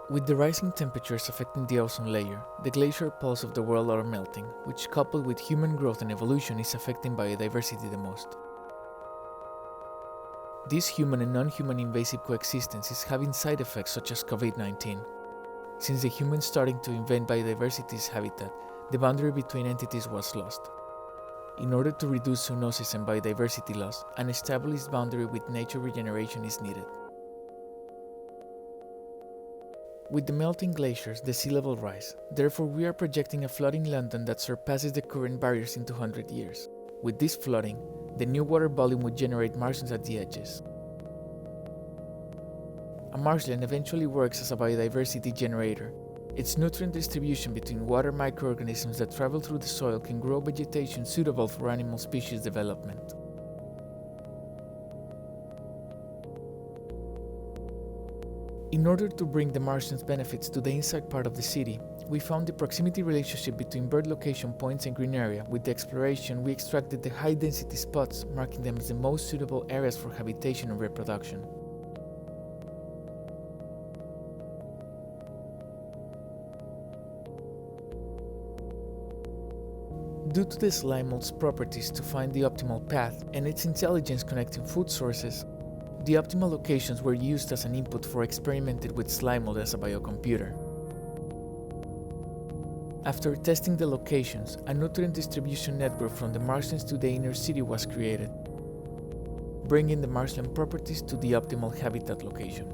With the rising temperatures affecting the ozone layer, the glacial poles of the world are melting, which coupled with human growth and evolution is affecting biodiversity the most. This human and non-human invasive coexistence is having side effects such as COVID-19. Since the humans starting to invade biodiversity's habitat, the boundary between entities was lost. In order to reduce zoonosis and biodiversity loss, an established boundary with nature regeneration is needed. With the melting glaciers, the sea level rise. Therefore, we are projecting a flooding London that surpasses the current barriers in 200 years. With this flooding, the new water volume would generate marshlands at the edges. A marshland eventually works as a biodiversity generator. Its nutrient distribution between water microorganisms that travel through the soil can grow vegetation suitable for animal species development. In order to bring the marshlands benefits to the inside part of the city, we found the proximity relationship between bird location points and green area. With the exploration, we extracted the high-density spots, marking them as the most suitable areas for habitation and reproduction. Due to the slime mold's properties to find the optimal path and its intelligence connecting food sources, the optimal locations were used as an input for experimenting with slime mold as a biocomputer. After testing the locations, a nutrient distribution network from the marshlands to the inner city was created, bringing the marshland properties to the optimal habitat location.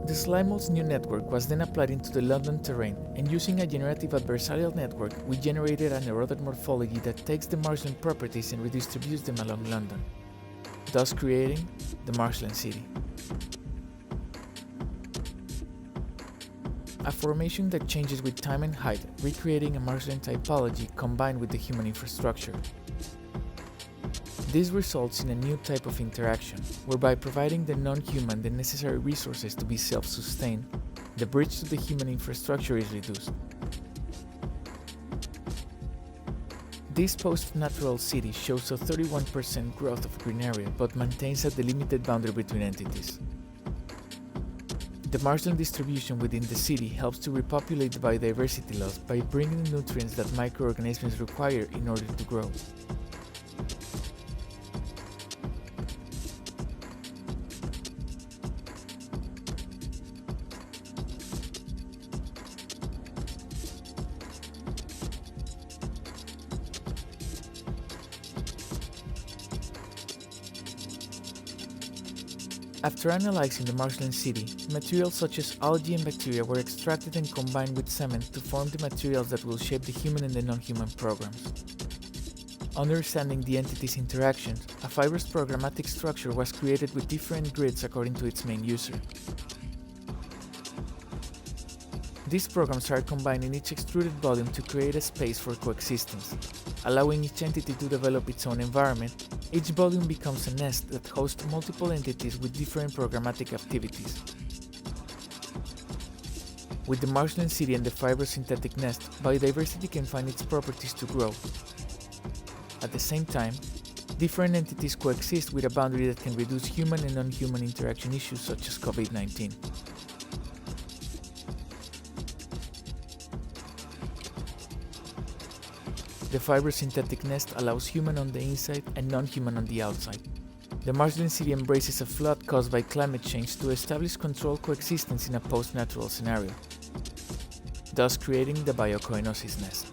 The slime mold's new network was then applied into the London terrain, and using a generative adversarial network, we generated an eroded morphology that takes the marshland properties and redistributes them along London, thus creating the Marshland City. A formation that changes with time and height, recreating a marshland typology combined with the human infrastructure. This results in a new type of interaction, whereby providing the non-human the necessary resources to be self-sustained, the bridge to the human infrastructure is reduced. This post-natural city shows a 31% growth of green area, but maintains a delimited boundary between entities. The marshland distribution within the city helps to repopulate the biodiversity loss by bringing the nutrients that microorganisms require in order to grow. After analyzing the Marshland City, materials such as algae and bacteria were extracted and combined with cement to form the materials that will shape the human and the non-human programs. Understanding the entities' interactions, a fibrous programmatic structure was created with different grids according to its main user. These programs are combined in each extruded volume to create a space for coexistence. Allowing each entity to develop its own environment, each volume becomes a nest that hosts multiple entities with different programmatic activities. With the Marshland City and the fibrous synthetic nest, biodiversity can find its properties to grow. At the same time, different entities coexist with a boundary that can reduce human and non-human interaction issues such as COVID-19. The fibrous synthetic nest allows human on the inside and non-human on the outside. The Marshland City embraces a flood caused by climate change to establish controlled coexistence in a post-natural scenario, thus creating the Biocoenosis Nest.